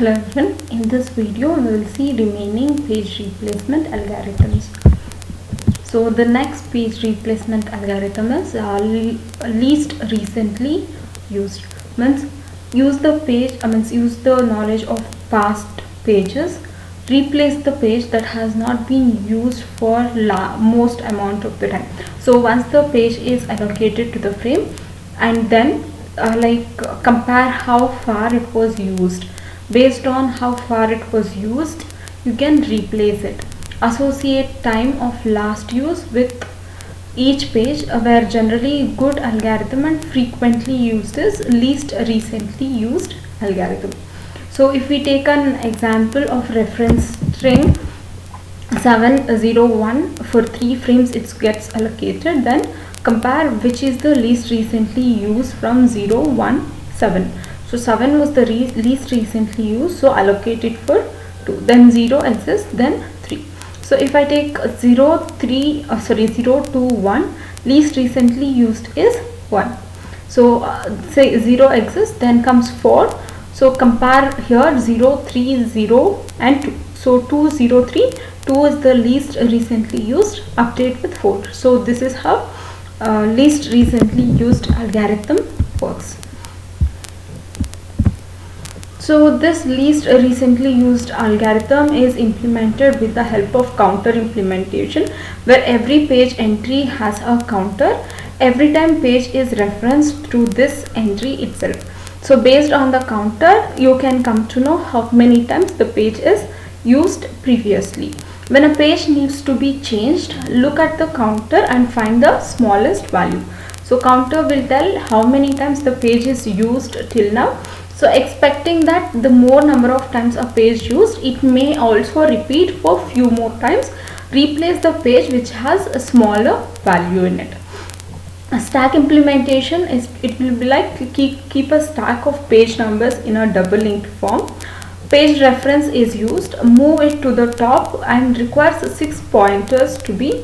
Hello everyone, in this video we will see remaining page replacement algorithms. So the next page replacement algorithm is least recently used. Means use the knowledge of past pages, replace the page that has not been used for most amount of the time. So once the page is allocated to the frame, and then compare how far it was used. Based on how far it was used, you can replace it. Associate time of last use with each page, where generally good algorithm and frequently used is least recently used algorithm. So if we take an example of reference string 701, for 3 frames it gets allocated, then compare which is the least recently used from 0, 1, 7. So 7 was the least recently used, so allocate it for 2. Then 0 exists, then 3. So if I take 0, 2, 1, least recently used is 1. So say 0 exists, then comes 4. So compare here 0, 3, 0 and 2. So 2, 0, 3, 2 is the least recently used, update with 4. So this is how least recently used algorithm works. So this least recently used algorithm is implemented with the help of counter implementation, where every page entry has a counter every time page is referenced through this entry itself. So based on the counter, you can come to know how many times the page is used previously. When a page needs to be changed, look at the counter and find the smallest value. So counter will tell how many times the page is used till now. So expecting that the more number of times a page used, it may also repeat for few more times. Replace the page which has a smaller value in it. A stack implementation is, it will be like keep a stack of page numbers in a double linked form. Page reference is used, move it to the top and requires 6 pointers to be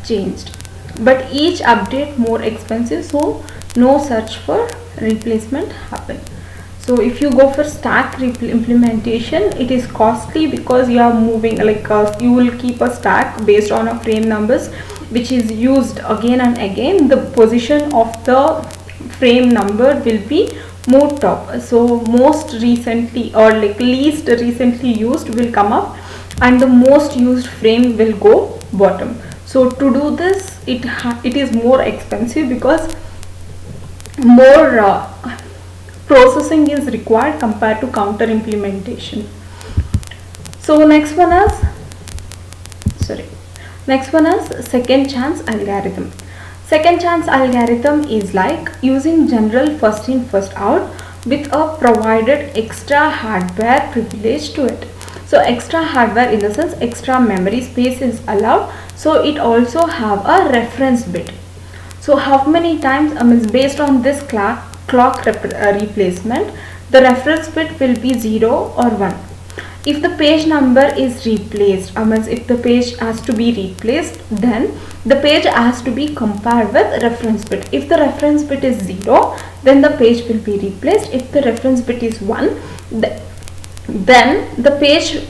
changed. But each update more expensive, so no search for replacement happen. So if you go for stack implementation, it is costly because you are moving you will keep a stack based on a frame numbers which is used again and again. The position of the frame number will be moved top. So most recently or least recently used will come up and the most used frame will go bottom. So to do this, it is more expensive because more processing is required compared to counter implementation. So next one is second chance algorithm. Second chance algorithm is like using general first in first out with a provided extra hardware privilege to it. So extra hardware in the sense extra memory space is allowed, so it also have a reference bit. So how many times, based on this clock replacement, the reference bit will be 0 or 1. If the page number is replaced, if the page has to be replaced, then the page has to be compared with reference bit. If the reference bit is 0, then the page will be replaced. If the reference bit is 1, then the page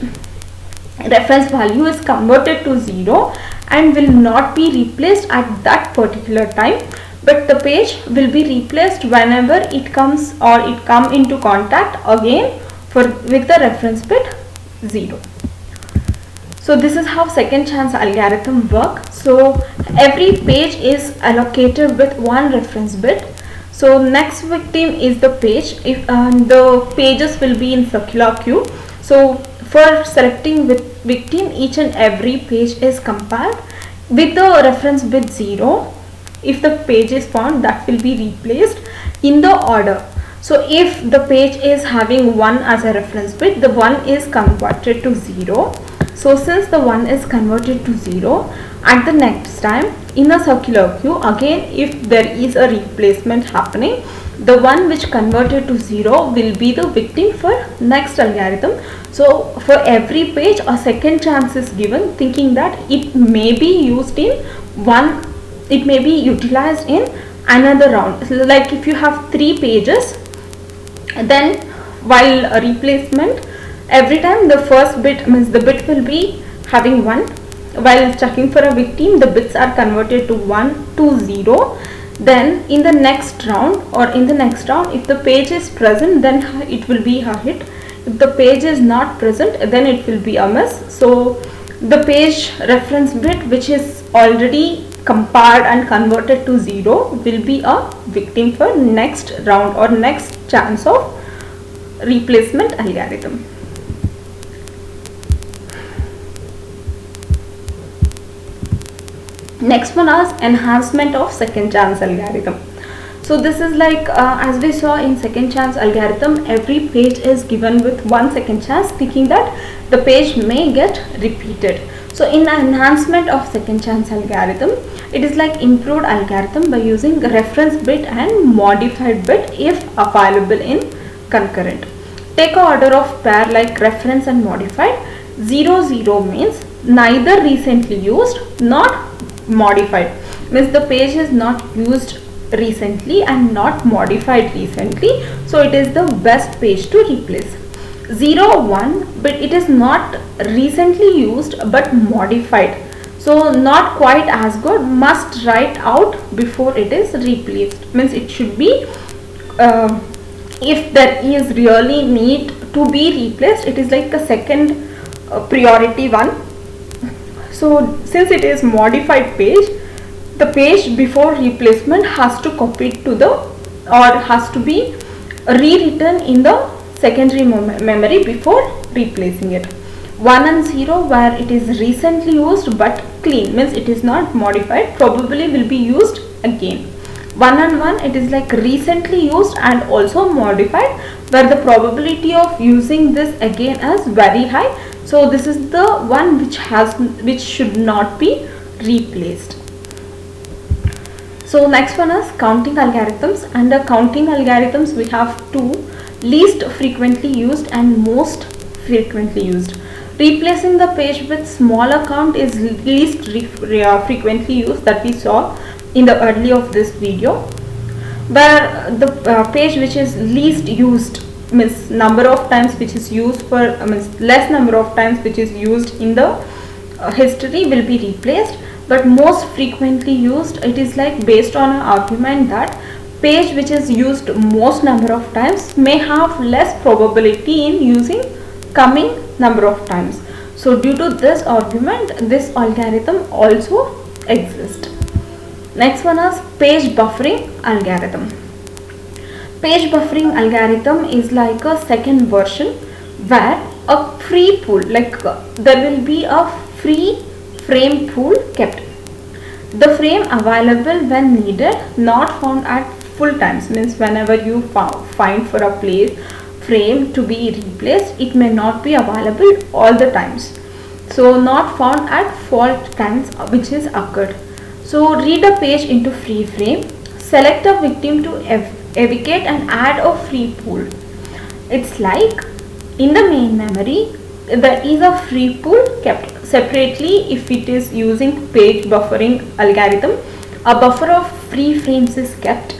reference value is converted to 0 and will not be replaced at that particular time, but the page will be replaced whenever it comes or it come into contact again with the reference bit 0. So this is how second chance algorithm work. So every page is allocated with one reference bit. So next victim is the page. If the pages will be in circular queue, so for selecting with victim, each and every page is compared with the reference bit 0. If the page is found, that will be replaced in the order. So if the page is having 1 as a reference bit, the 1 is converted to 0. So since the 1 is converted to 0, at the next time in a circular queue, again if there is a replacement happening, the one which converted to 0 will be the victim for next algorithm. So for every page a second chance is given, thinking that it may be used in one, it may be utilized in another round. So like if you have 3 pages, then while a replacement, Every time the first bit means the bit will be having 1. While checking for a victim, the bits are converted to 1 to 0. Then in the next round if the page is present, then it will be a hit. If the page is not present, then it will be a miss. So the page reference bit which is already compared and converted to 0 will be a victim for next round or next chance of replacement algorithm. Next one is enhancement of second chance algorithm. So this is like as we saw in second chance algorithm, every page is given with 1 second chance, thinking that the page may get repeated. So in enhancement of second chance algorithm, it is like improved algorithm by using reference bit and modified bit if available in concurrent. Take a order of pair like reference and modified. 0 0 means neither recently used nor modified, means the page is not used recently and not modified recently, so it is the best page to replace. 0 1, but it is not recently used but modified, so not quite as good, must write out before it is replaced, means it should be if there is really need to be replaced, it is like a second priority one. So since it is modified page, the page before replacement has to copy to the or has to be rewritten in the secondary memory before replacing it. 1 and 0 where it is recently used but clean, means it is not modified, probably will be used again. 1 and 1, it is like recently used and also modified, where the probability of using this again is very high, so this is the one which should not be replaced. So next one is counting algorithms. Under counting algorithms we have two: least frequently used and most frequently used. Replacing the page with smaller count is least frequently used, that we saw in the early of this video, where the page which is least used means number of times which is used for means less number of times which is used in the history will be replaced, but most frequently used, it is like based on an argument that page which is used most number of times may have less probability in using coming number of times. So due to this argument, this algorithm also exists. Next one is page buffering algorithm. Page buffering algorithm is like a second version where a free pool, like there will be a free frame pool kept. The frame available when needed, not found at full times, means whenever you find for a frame to be replaced, it may not be available all the times. So not found at fault times which is occurred. So read a page into free frame, select a victim to evacuate and add a free pool. It's like in the main memory there is a free pool kept. Separately, if it is using page buffering algorithm, a buffer of free frames is kept.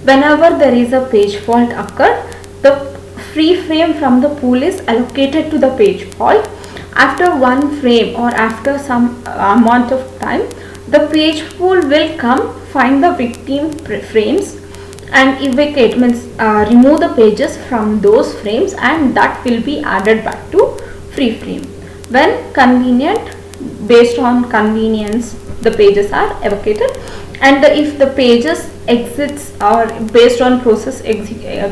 Whenever there is a page fault occur, the free frame from the pool is allocated to the page fault. After one frame or after some amount of time, the page pool will come, find the victim frames and evacuate, means remove the pages from those frames, and that will be added back to free frame. When convenient, based on convenience, the pages are evacuated, and if the pages exits or based on process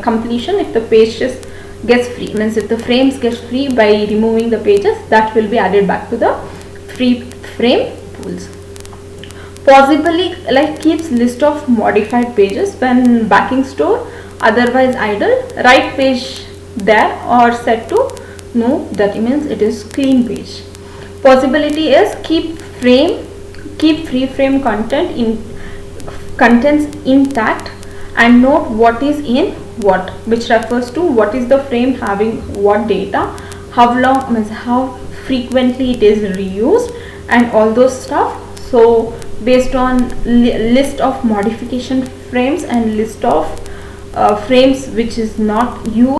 completion, if the pages gets free, means if the frames gets free by removing the pages, that will be added back to the free frame pools. Possibly like keeps list of modified pages when backing store, otherwise idle, write page there or set to no, that means it is clean page. Possibility is keep free frame contents intact and note what is in what, which refers to what is the frame having what data, how long, means how frequently it is reused and all those stuff. So based on list of modification frames and list of frames which is not used.